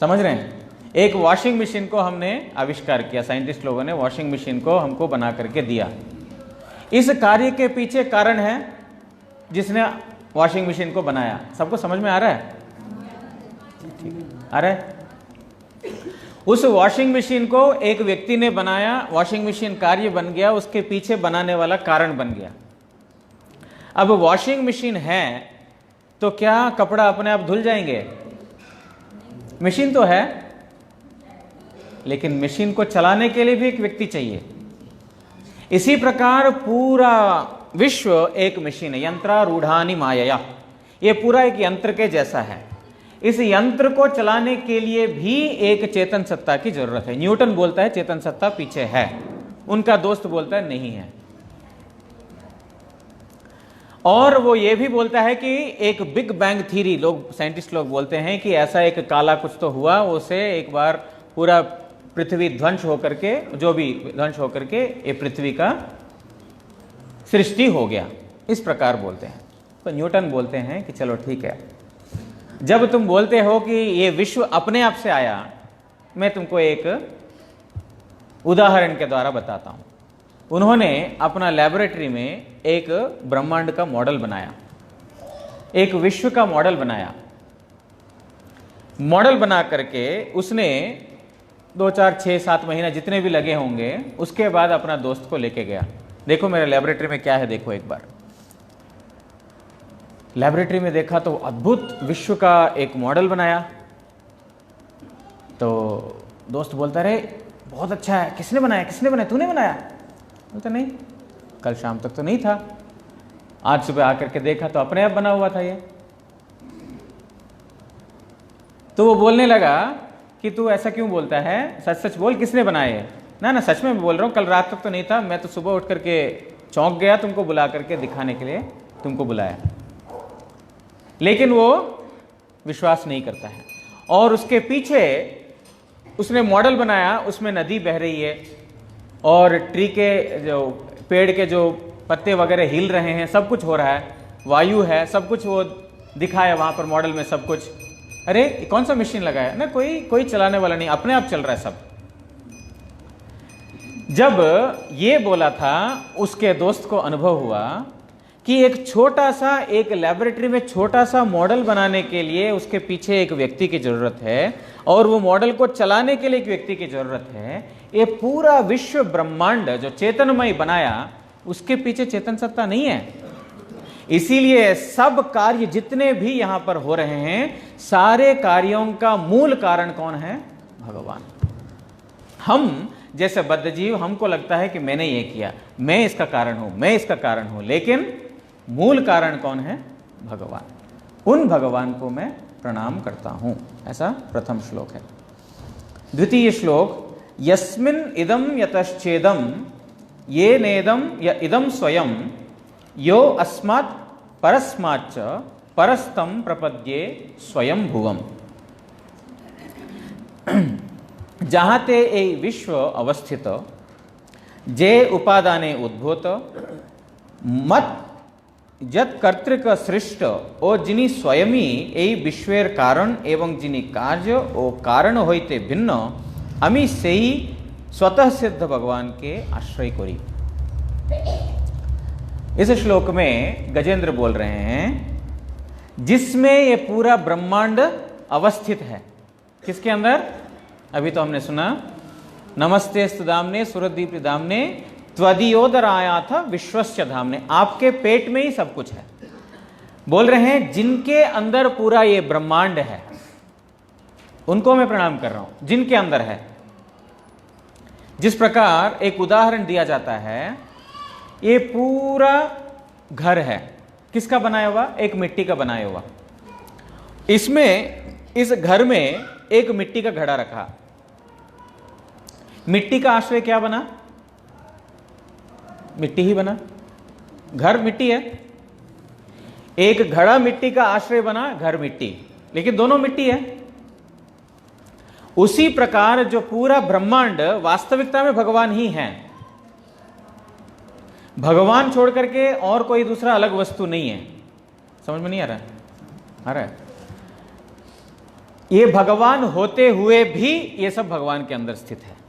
समझ रहे हैं। एक वॉशिंग मशीन को हमने आविष्कार किया, साइंटिस्ट लोगों ने वॉशिंग मशीन को हमको बना करके दिया। इस कार्य के पीछे कारण है जिसने वॉशिंग मशीन को बनाया। सबको समझ में आ रहा है, ठीक आ रहा है। उस वॉशिंग मशीन को एक व्यक्ति ने बनाया, वॉशिंग मशीन कार्य बन गया, उसके पीछे बनाने वाला कारण बन गया। अब वॉशिंग मशीन है तो क्या कपड़ा अपने आप धुल जाएंगे? मशीन तो है, लेकिन मशीन को चलाने के लिए भी एक व्यक्ति चाहिए। इसी प्रकार पूरा विश्व एक मशीन है, यंत्रारूढ़ानि मायया। ये पूरा एक यंत्र के जैसा है। इस यंत्र को चलाने के लिए भी एक चेतन सत्ता की जरूरत है। न्यूटन बोलता है चेतन सत्ता पीछे है, उनका दोस्त बोलता है नहीं है। और वो ये भी बोलता है कि एक बिग बैंग थ्योरी, लोग साइंटिस्ट लोग बोलते हैं कि ऐसा एक काला कुछ तो हुआ, उसे एक बार पूरा पृथ्वी ध्वंस होकर के, जो भी ध्वंस होकर के ये पृथ्वी का सृष्टि हो गया, इस प्रकार बोलते हैं। तो न्यूटन बोलते हैं कि चलो ठीक है, जब तुम बोलते हो कि ये विश्व अपने आप से आया, मैं तुमको एक उदाहरण के द्वारा बताता हूं। उन्होंने अपना लैबोरेटरी में एक ब्रह्मांड का मॉडल बनाया, एक विश्व का मॉडल बनाया। मॉडल बना करके उसने 2, 4, 6, 7 महीना जितने भी लगे होंगे, उसके बाद अपना दोस्त को लेके गया। देखो मेरे लैबोरेटरी में क्या है, देखो एक बार। लैबोरेटरी में देखा तो अद्भुत विश्व का एक मॉडल बनाया। तो दोस्त बोलता रहे बहुत अच्छा है, किसने बनाया, किसने बनाया, तूने बनाया? बोलता नहीं, कल शाम तक तो नहीं था, आज सुबह आकर के देखा तो अपने आप बना हुआ था ये। तो वो बोलने लगा कि तू ऐसा क्यों बोलता है, सच सच बोल, किसने बनाए? ना ना सच में बोल रहा हूँ, कल रात तक तो नहीं था, मैं तो सुबह उठ करके चौंक गया, तुमको बुला करके दिखाने के लिए तुमको बुलाया। लेकिन वो विश्वास नहीं करता है। और उसके पीछे उसने मॉडल बनाया, उसमें नदी बह रही है और ट्री के जो पेड़ के जो पत्ते वगैरह हिल रहे हैं, सब कुछ हो रहा है, वायु है, सब कुछ वो दिखाया वहां पर मॉडल में सब कुछ। अरे कौन सा मशीन लगाया ना, कोई चलाने वाला नहीं, अपने आप चल रहा है सब। जब ये बोला था, उसके दोस्त को अनुभव हुआ कि एक छोटा सा, एक लैबोरेटरी में छोटा सा मॉडल बनाने के लिए उसके पीछे एक व्यक्ति की जरूरत है, और वो मॉडल को चलाने के लिए एक व्यक्ति की जरूरत है। ये पूरा विश्व ब्रह्मांड जो चेतनमय बनाया, उसके पीछे चेतन सत्ता नहीं है। इसीलिए सब कार्य जितने भी यहां पर हो रहे हैं, सारे कार्यों का मूल कारण कौन है? भगवान। हम जैसे बद्धजीव, हमको लगता है कि मैंने ये किया, मैं इसका कारण हूं, मैं इसका कारण हूं, लेकिन मूल कारण कौन है? भगवान। उन भगवान को मैं प्रणाम करता हूं। ऐसा प्रथम श्लोक है। द्वितीय श्लोक, यस्मिन् इदं यतश्चेदं ये नेदं य इदं स्वयं यो अस्मात् परस्माच्च परस्तं प्रपद्ये स्वयं भुवम्। जहाँ ते ए विश्व अवस्थित, जे उपादाने उद्भूत मत जत कर्तृक सृष्ट ओ जिनी स्वयमी ए विश्वेर कारण एवं जिनी कार्य ओ कारण होइते भिन्न, अमी से ही स्वतः सिद्ध भगवान के आश्रय करी। इस श्लोक में गजेंद्र बोल रहे हैं, जिसमें ये पूरा ब्रह्मांड अवस्थित है। किसके अंदर? अभी तो हमने सुना, नमस्ते स्तुदाम्ने सुरदीप्ति दाम्ने त्वदीयोदर आया था विश्वस्य धामने। आपके पेट में ही सब कुछ है। बोल रहे हैं जिनके अंदर पूरा ये ब्रह्मांड है, उनको मैं प्रणाम कर रहा हूं, जिनके अंदर है। जिस प्रकार एक उदाहरण दिया जाता है, ये पूरा घर है, किसका बनाया हुआ? एक मिट्टी का बनाया हुआ। इसमें, इस घर में एक मिट्टी का घड़ा रखा। मिट्टी का आश्रय क्या बना? मिट्टी ही बना। घर मिट्टी है, एक घड़ा मिट्टी का आश्रय बना, घर मिट्टी, लेकिन दोनों मिट्टी है। उसी प्रकार जो पूरा ब्रह्मांड वास्तविकता में भगवान ही है। भगवान छोड़ करके और कोई दूसरा अलग वस्तु नहीं है। समझ में नहीं आ रहा है? आ रहा है? ये भगवान होते हुए भी ये सब भगवान के अंदर स्थित है।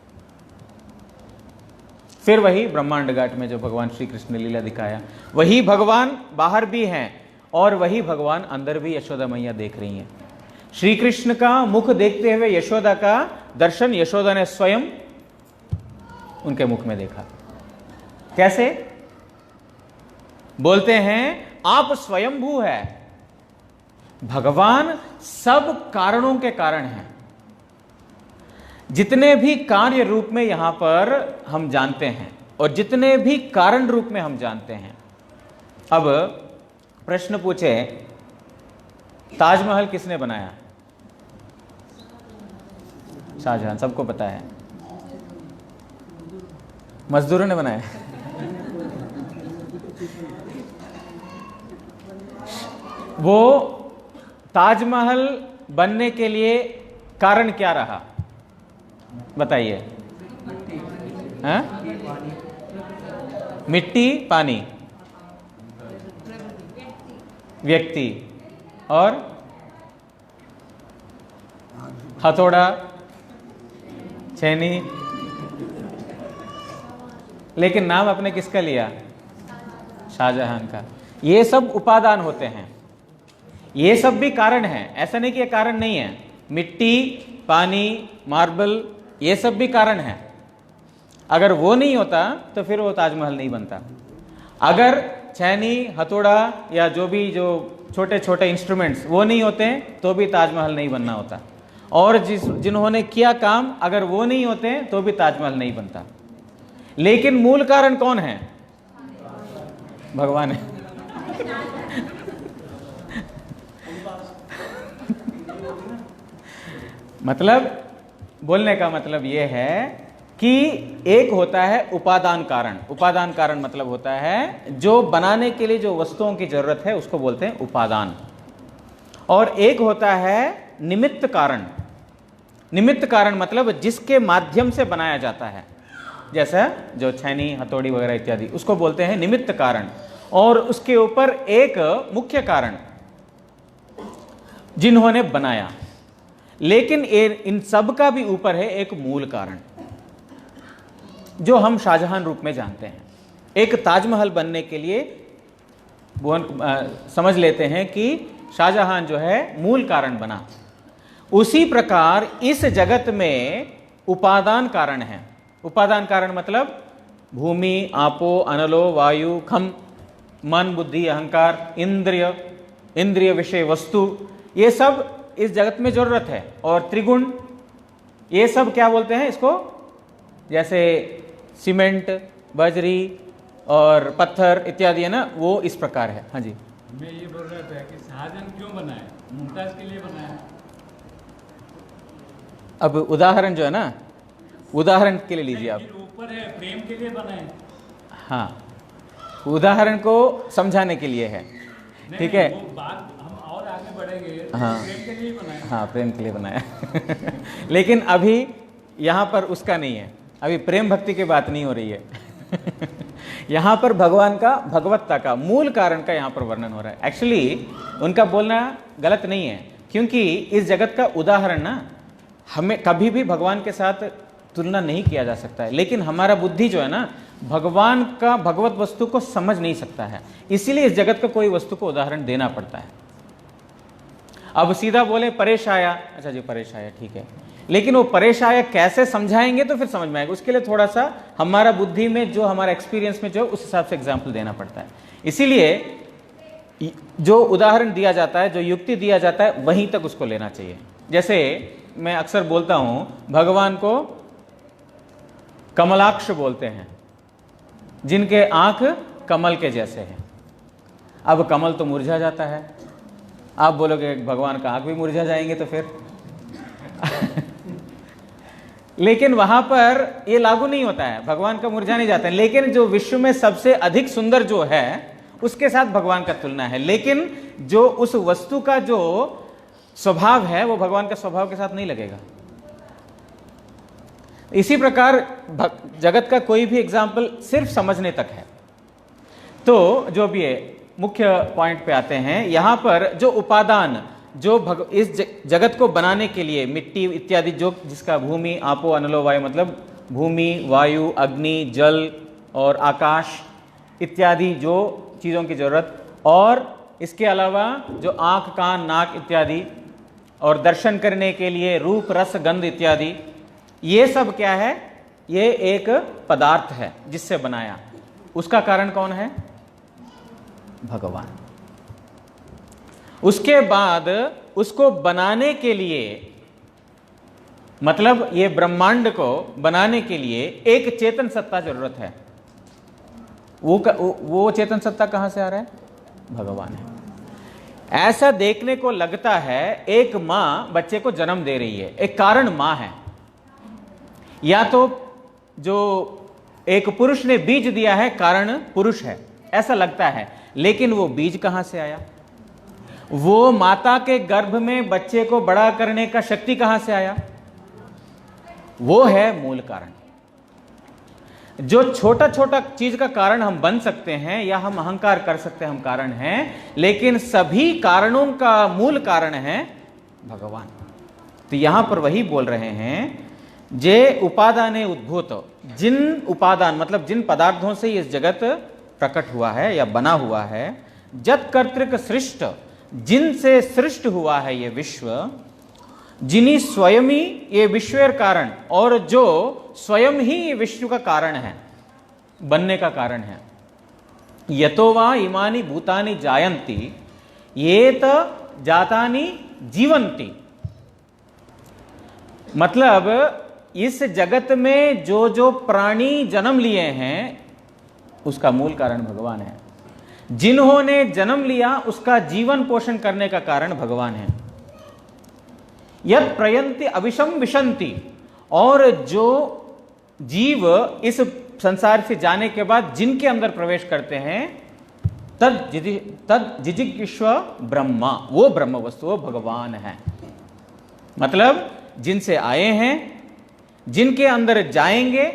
फिर वही ब्रह्मांड घाट में जो भगवान श्री कृष्ण ने लीला दिखाया, वही भगवान बाहर भी हैं और वही भगवान अंदर भी यशोदा मैया देख रही हैं। श्री कृष्ण का मुख देखते हुए यशोदा का दर्शन यशोदा ने स्वयं उनके मुख में देखा। कैसे? बोलते हैं आप स्वयंभू है, भगवान सब कारणों के कारण हैं। जितने भी कार्य रूप में यहां पर हम जानते हैं और जितने भी कारण रूप में हम जानते हैं। अब प्रश्न पूछे, ताजमहल किसने बनाया? शाहजहां, सबको पता है। मजदूरों ने बनाया? वो ताजमहल बनने के लिए कारण क्या रहा बताइए? हाँ? मिट्टी, पानी, व्यक्ति और हथौड़ा, छेनी। लेकिन नाम आपने किसका लिया? शाहजहां का। ये सब उपादान होते हैं, ये सब भी कारण हैं, ऐसा नहीं कि ये कारण नहीं है। मिट्टी, पानी, मार्बल, ये सब भी कारण है। अगर वो नहीं होता तो फिर वो ताजमहल नहीं बनता। अगर छेनी, हथौड़ा या जो छोटे छोटे इंस्ट्रूमेंट्स वो नहीं होते तो भी ताजमहल नहीं बनना होता। और जिन्होंने किया काम अगर वो नहीं होते तो भी ताजमहल नहीं बनता। लेकिन मूल कारण कौन है? भगवान है। मतलब बोलने का मतलब यह है कि एक होता है उपादान कारण। उपादान कारण मतलब होता है जो बनाने के लिए जो वस्तुओं की जरूरत है उसको बोलते हैं उपादान। और एक होता है निमित्त कारण। निमित्त कारण मतलब जिसके माध्यम से बनाया जाता है, जैसा जो छेनी, हथौड़ी वगैरह इत्यादि, उसको बोलते हैं निमित्त कारण। और उसके ऊपर एक मुख्य कारण जिन्होंने बनाया। लेकिन इन सब का भी ऊपर है एक मूल कारण जो हम शाहजहां रूप में जानते हैं। एक ताजमहल बनने के लिए समझ लेते हैं कि शाहजहां जो है मूल कारण बना। उसी प्रकार इस जगत में उपादान कारण है। उपादान कारण मतलब भूमि, आपो, अनलो, वायु, खम, मन, बुद्धि, अहंकार, इंद्रिय विषय वस्तु, ये सब इस जगत में जरूरत है। और त्रिगुण, ये सब क्या बोलते हैं इसको? जैसे सीमेंट, बजरी और पत्थर इत्यादि है ना, वो इस प्रकार है। हाँ जी,
मैं ये बोल रहा था कि शाहजहां क्यों बनाया? मुमताज के लिए बनाया।
अब उदाहरण जो है ना, उदाहरण के लिए लीजिए आप।
ऊपर है प्रेम के लिए बनाए।
हाँ, उदाहरण को समझाने के लिए है, ठीक है।
वो बात हम और आगे बढ़ेंगे।
हाँ,
प्रेम के लिए बनाया।
हाँ, प्रेम के लिए बनाया। लेकिन अभी यहाँ पर उसका नहीं है, अभी प्रेम भक्ति की बात नहीं हो रही है। यहाँ पर भगवान का, भगवत्ता का, मूल कारण का यहाँ पर वर्णन हो रहा है। एक्चुअली उनका बोलना गलत नहीं है, क्योंकि इस जगत का उदाहरण ना हमें कभी भी भगवान के साथ तुलना नहीं किया जा सकता है। लेकिन हमारा बुद्धि जो है ना, भगवान का, भगवत वस्तु को समझ नहीं सकता है, इसीलिए इस जगत का कोई वस्तु को उदाहरण देना पड़ता है। अब सीधा बोले परेश आया, अच्छा जी परेश आया, ठीक है, लेकिन वो परेश आया कैसे समझाएंगे तो फिर समझ में आएगा। उसके लिए थोड़ा सा हमारा बुद्धि में जो, हमारा एक्सपीरियंस में जो, उस हिसाब से एग्जाम्पल देना पड़ता है। इसीलिए जो उदाहरण दिया जाता है, जो युक्ति दिया जाता है, वहीं तक उसको लेना चाहिए। जैसे मैं अक्सर बोलता हूं, भगवान को कमलाक्ष बोलते हैं, जिनके आंख कमल के जैसे हैं। अब कमल तो मुरझा जाता है, आप बोलोगे भगवान का आंख भी मुरझा जाएंगे तो फिर लेकिन वहां पर ये लागू नहीं होता है, भगवान का मुरझा नहीं जाता है। लेकिन जो विश्व में सबसे अधिक सुंदर जो है उसके साथ भगवान का तुलना है, लेकिन जो उस वस्तु का जो स्वभाव है वो भगवान के स्वभाव के साथ नहीं लगेगा। इसी प्रकार जगत का कोई भी एग्जाम्पल सिर्फ समझने तक है। तो जो भी है, मुख्य पॉइंट पे आते हैं। यहां पर जो उपादान, जो इस जगत को बनाने के लिए मिट्टी इत्यादि, जो जिसका भूमि, आपो, अनलो, वायु, मतलब भूमि, वायु, अग्नि, जल और आकाश इत्यादि जो चीज़ों की जरूरत, और इसके अलावा जो आँख, कान, नाक इत्यादि, और दर्शन करने के लिए रूप रस गंध इत्यादि, ये सब क्या है? ये एक पदार्थ है जिससे बनाया। उसका कारण कौन है? भगवान। उसके बाद उसको बनाने के लिए, मतलब ये ब्रह्मांड को बनाने के लिए एक चेतन सत्ता जरूरत है। वो चेतन सत्ता कहां से आ रहा है? भगवान है। ऐसा देखने को लगता है एक मां बच्चे को जन्म दे रही है, एक कारण मां है, या तो जो एक पुरुष ने बीज दिया है कारण पुरुष है, ऐसा लगता है। लेकिन वो बीज कहां से आया? वो माता के गर्भ में बच्चे को बड़ा करने का शक्ति कहां से आया? वो है मूल कारण। जो छोटा छोटा चीज का कारण हम बन सकते हैं या हम अहंकार कर सकते हैं हम कारण हैं, लेकिन सभी कारणों का मूल कारण है भगवान। तो यहां पर वही बोल रहे हैं, जे उपादाने उद्भूत, जिन उपादान मतलब जिन पदार्थों से इस जगत प्रकट हुआ है या बना हुआ है, जत कर्तृक सृष्ट, जिनसे सृष्ट हुआ है ये विश्व, जिन्हीं स्वयं ही ये विश्व कारण, और जो स्वयं ही ये विश्व का कारण है, बनने का कारण है। यतो वा इमानि भूतानि जायन्ति येत जातानि जीवन्ति, मतलब इस जगत में जो जो प्राणी जन्म लिए हैं उसका मूल कारण भगवान है। जिन्होंने जन्म लिया उसका जीवन पोषण करने का कारण भगवान है। यत् प्रयन्ति अविशम विशन्ति, और जो जीव इस संसार से जाने के बाद जिनके अंदर प्रवेश करते हैं, तद जिजिज्ञस्व ब्रह्मा, वो ब्रह्म वस्तु, वो भगवान है। मतलब जिनसे आए हैं, जिनके अंदर जाएंगे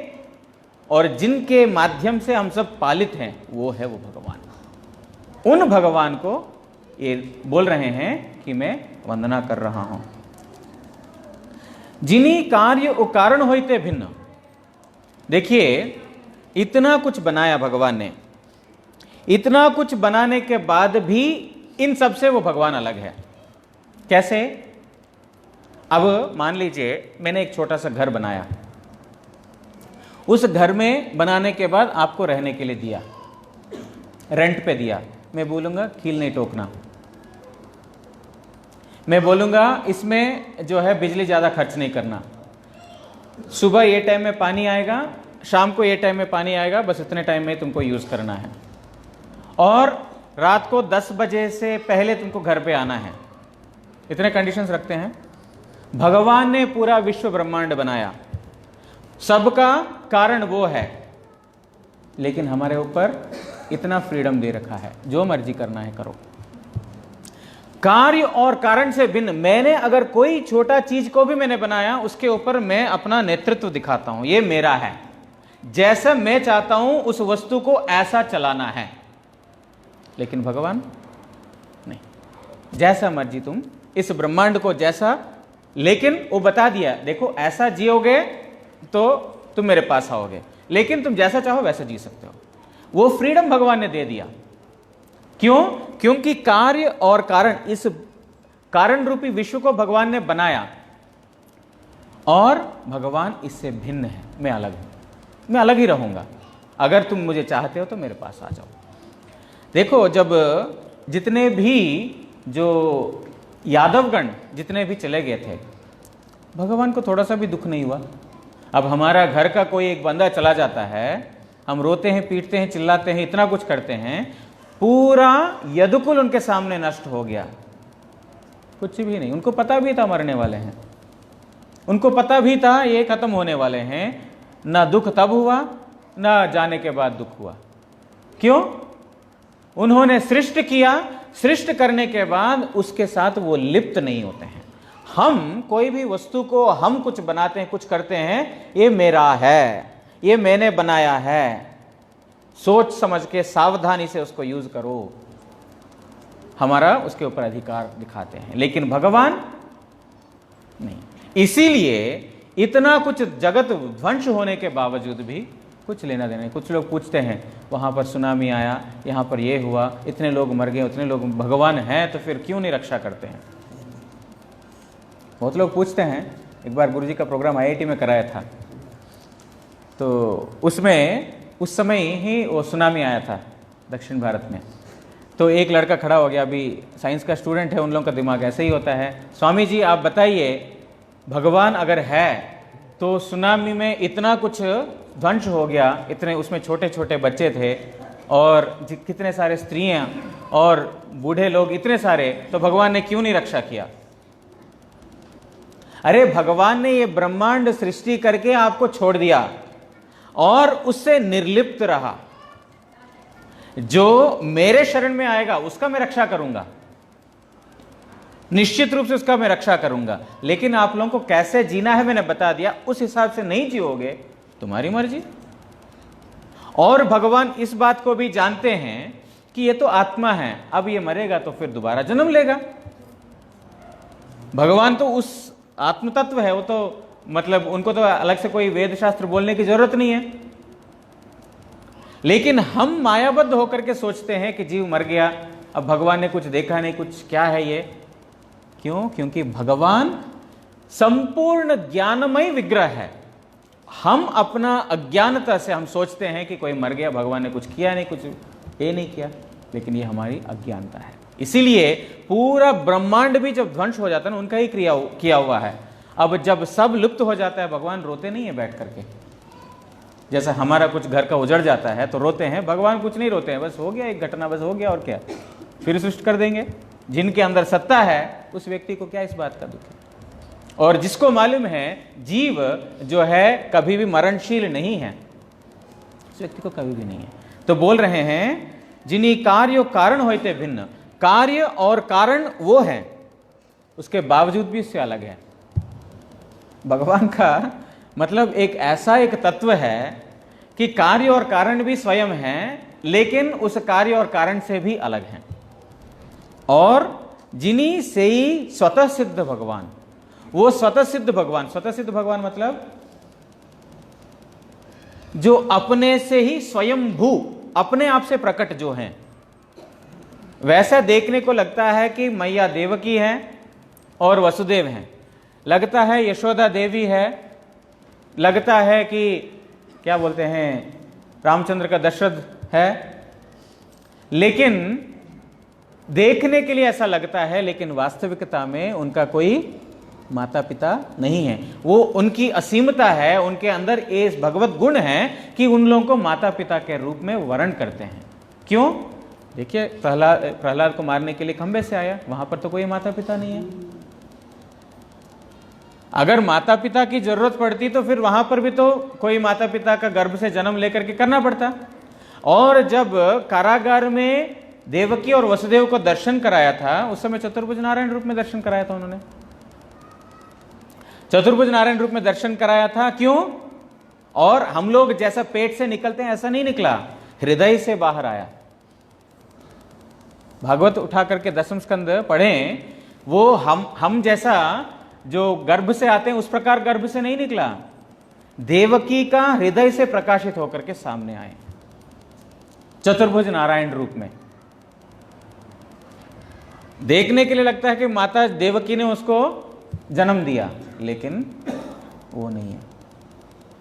और जिनके माध्यम से हम सब पालित हैं, वो है वो भगवान। उन भगवान को ये बोल रहे हैं कि मैं वंदना कर रहा हूं। जिन्हीं कार्य ओ कारण होते भिन्न। देखिए, इतना कुछ बनाया भगवान ने, इतना कुछ बनाने के बाद भी इन सब से वो भगवान अलग है। कैसे? अब मान लीजिए मैंने एक छोटा सा घर बनाया, उस घर में बनाने के बाद आपको रहने के लिए दिया, रेंट पे दिया। मैं बोलूंगा कील नहीं ठोकना, मैं बोलूंगा इसमें जो है बिजली ज्यादा खर्च नहीं करना, सुबह ये टाइम में पानी आएगा, शाम को ये टाइम में पानी आएगा, बस इतने टाइम में तुमको यूज करना है, और रात को 10 बजे से पहले तुमको घर पे आना है। इतने कंडीशंस रखते हैं। भगवान ने पूरा विश्व ब्रह्मांड बनाया, सबका कारण वो है, लेकिन हमारे ऊपर इतना फ्रीडम दे रखा है, जो मर्जी करना है करो। कार्य और कारण से भिन्न। मैंने अगर कोई छोटा चीज को भी मैंने बनाया, उसके ऊपर मैं अपना नेतृत्व दिखाता हूं, ये मेरा है, जैसा मैं चाहता हूं उस वस्तु को ऐसा चलाना है। लेकिन भगवान नहीं, जैसा मर्जी तुम इस ब्रह्मांड को जैसा, लेकिन वो बता दिया, देखो ऐसा जियोगे तो तुम मेरे पास आओगे, लेकिन तुम जैसा चाहो वैसा जी सकते हो। वो फ्रीडम भगवान ने दे दिया। क्यों? क्योंकि कार्य और कारण, इस कारण रूपी विश्व को भगवान ने बनाया, और भगवान इससे भिन्न है। मैं अलग हूं, मैं अलग ही रहूंगा। अगर तुम मुझे चाहते हो तो मेरे पास आ जाओ। देखो, जब जितने भी जो यादवगण जितने भी चले गए थे, भगवान को थोड़ा सा भी दुख नहीं हुआ। अब हमारा घर का कोई एक बंदा चला जाता है, हम रोते हैं, पीटते हैं, चिल्लाते हैं, इतना कुछ करते हैं, पूरा यदुकुल उनके सामने नष्ट हो गया। कुछ भी नहीं, उनको पता भी था मरने वाले हैं, उनको पता भी था ये खत्म होने वाले हैं। ना दुख तब हुआ, ना जाने के बाद दुख हुआ। क्यों? उन्होंने सृष्टि किया, सृष्टि करने के बाद उसके साथ वो लिप्त नहीं होते हैं। हम कोई भी वस्तु को हम कुछ बनाते हैं, कुछ करते हैं, ये मेरा है, ये मैंने बनाया है, सोच समझ के सावधानी से उसको यूज करो, हमारा उसके ऊपर अधिकार दिखाते हैं। लेकिन भगवान नहीं। इसीलिए इतना कुछ जगत ध्वंस होने के बावजूद भी कुछ लेना देना नहीं। कुछ लोग पूछते हैं, वहां पर सुनामी आया, यहां पर यह हुआ, इतने लोग मर गए, उतने लोग, भगवान हैं तो फिर क्यों नहीं रक्षा करते हैं? बहुत लोग पूछते हैं, एक बार गुरुजी का प्रोग्राम आईआईटी में कराया था, तो उसमें उस समय ही वो सुनामी आया था दक्षिण भारत में। तो एक लड़का खड़ा हो गया, अभी साइंस का स्टूडेंट है, उन लोगों का दिमाग ऐसे ही होता है, स्वामी जी आप बताइए भगवान अगर है तो सुनामी में इतना कुछ ध्वंस हो गया, इतने उसमें छोटे छोटे बच्चे थे और कितने सारे स्त्रियां और बूढ़े लोग इतने सारे, तो भगवान ने क्यों नहीं रक्षा किया? अरे भगवान ने ये ब्रह्मांड सृष्टि करके आपको छोड़ दिया और उससे निर्लिप्त रहा। जो मेरे शरण में आएगा उसका मैं रक्षा करूंगा, निश्चित रूप से उसका मैं रक्षा करूंगा, लेकिन आप लोगों को कैसे जीना है मैंने बता दिया, उस हिसाब से नहीं जियोगे तुम्हारी मर्जी। और भगवान इस बात को भी जानते हैं कि ये तो आत्मा है, अब ये मरेगा तो फिर दोबारा जन्म लेगा। भगवान तो उस आत्म तत्व है, वो तो मतलब उनको तो अलग से कोई वेद शास्त्र बोलने की जरूरत नहीं है। लेकिन हम मायाबद्ध होकर के सोचते हैं कि जीव मर गया, अब भगवान ने कुछ देखा नहीं, कुछ क्या है ये? क्यों? क्योंकि भगवान संपूर्ण ज्ञानमय विग्रह है। हम अपना अज्ञानता से हम सोचते हैं कि कोई मर गया, भगवान ने कुछ किया नहीं, कुछ ये नहीं किया, लेकिन ये हमारी अज्ञानता है। इसीलिए पूरा ब्रह्मांड भी जब ध्वंस हो जाता है ना, उनका ही क्रिया किया हुआ है। अब जब सब लुप्त हो जाता है, भगवान रोते नहीं है बैठ करके, जैसा हमारा कुछ घर का उजड़ जाता है तो रोते हैं, भगवान कुछ नहीं रोते हैं, बस हो गया एक घटना, बस हो गया और क्या, फिर सृष्टि कर देंगे। जिनके अंदर सत्ता है उस व्यक्ति को क्या इस बात का दुख है? और जिसको मालूम है जीव जो है कभी भी मरणशील नहीं है, उस व्यक्ति को कभी भी नहीं है। तो बोल रहे हैं जिन्हीं कार्य कारण होते भिन्न, कार्य और कारण वो है, उसके बावजूद भी इससे अलग है। भगवान का मतलब एक ऐसा एक तत्व है कि कार्य और कारण भी स्वयं है, लेकिन उस कार्य और कारण से भी अलग है। और जिन्हीं से ही स्वतः सिद्ध भगवान, वो स्वतः सिद्ध भगवान, स्वतः सिद्ध भगवान मतलब जो अपने से ही स्वयंभू, अपने आप से प्रकट जो हैं। वैसा देखने को लगता है कि मैया देवकी है और वसुदेव हैं, लगता है यशोदा देवी है, लगता है कि क्या बोलते हैं रामचंद्र का दशरथ है, लेकिन देखने के लिए ऐसा लगता है, लेकिन वास्तविकता में उनका कोई माता पिता नहीं है। वो उनकी असीमता है, उनके अंदर ये भगवत गुण है कि उन लोगों को माता पिता के रूप में वर्ण करते हैं। क्यों? देखिए प्रहलाद को मारने के लिए खंबे से आया, वहां पर तो कोई माता पिता नहीं है। अगर माता पिता की जरूरत पड़ती तो फिर वहां पर भी तो कोई माता पिता का गर्भ से जन्म लेकर के करना पड़ता। और जब कारागार में देवकी और वसुदेव को दर्शन कराया था, उस समय चतुर्भुज नारायण रूप में दर्शन कराया था उन्होंने, चतुर्भुज नारायण रूप में दर्शन कराया था। क्यों? और हम लोग जैसा पेट से निकलते हैं ऐसा नहीं निकला, हृदय से बाहर आया। भागवत उठा करके 10वें स्कंद पढ़ें, वो हम जैसा जो गर्भ से आते हैं उस प्रकार गर्भ से नहीं निकला, देवकी का हृदय से प्रकाशित होकर के सामने आए चतुर्भुज नारायण रूप में। देखने के लिए लगता है कि माता देवकी ने उसको जन्म दिया, लेकिन वो नहीं है,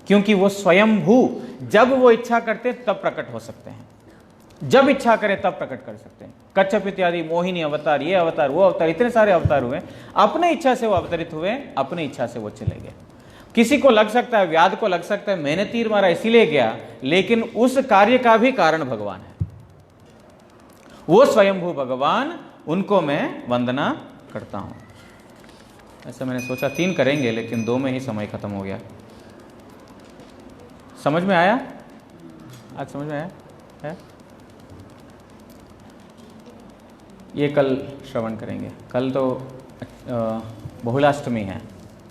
क्योंकि वो स्वयंभू, जब वो इच्छा करते तब प्रकट हो सकते हैं, जब इच्छा करें तब प्रकट कर सकते हैं। कच्छप इत्यादि मोहिनी अवतार, ये अवतार, वो अवतार, इतने सारे अवतार हुए, अपने इच्छा से वो अवतरित हुए, अपनी इच्छा से वो चले गए। किसी को लग सकता है, व्याध को लग सकता है मैंने तीर मारा इसीलिए गया, लेकिन उस कार्य का भी कारण भगवान है, वो स्वयंभू भगवान, उनको मैं वंदना करता हूं। ऐसा मैंने सोचा 3 करेंगे, लेकिन 2 में ही समय खत्म हो गया। समझ में आया? आज समझ में आया है? ये कल श्रवण करेंगे। कल तो बहुलाष्टमी है,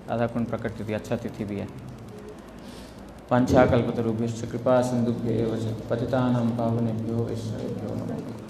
राधाकुंड प्रकट तिथि, अच्छा तिथि भी है। पंचाकल्पतरुभ्यश्च कृपा सिंधुभ्येव च पतितानां पावनेभ्यो वैष्णवेभ्यो नमः।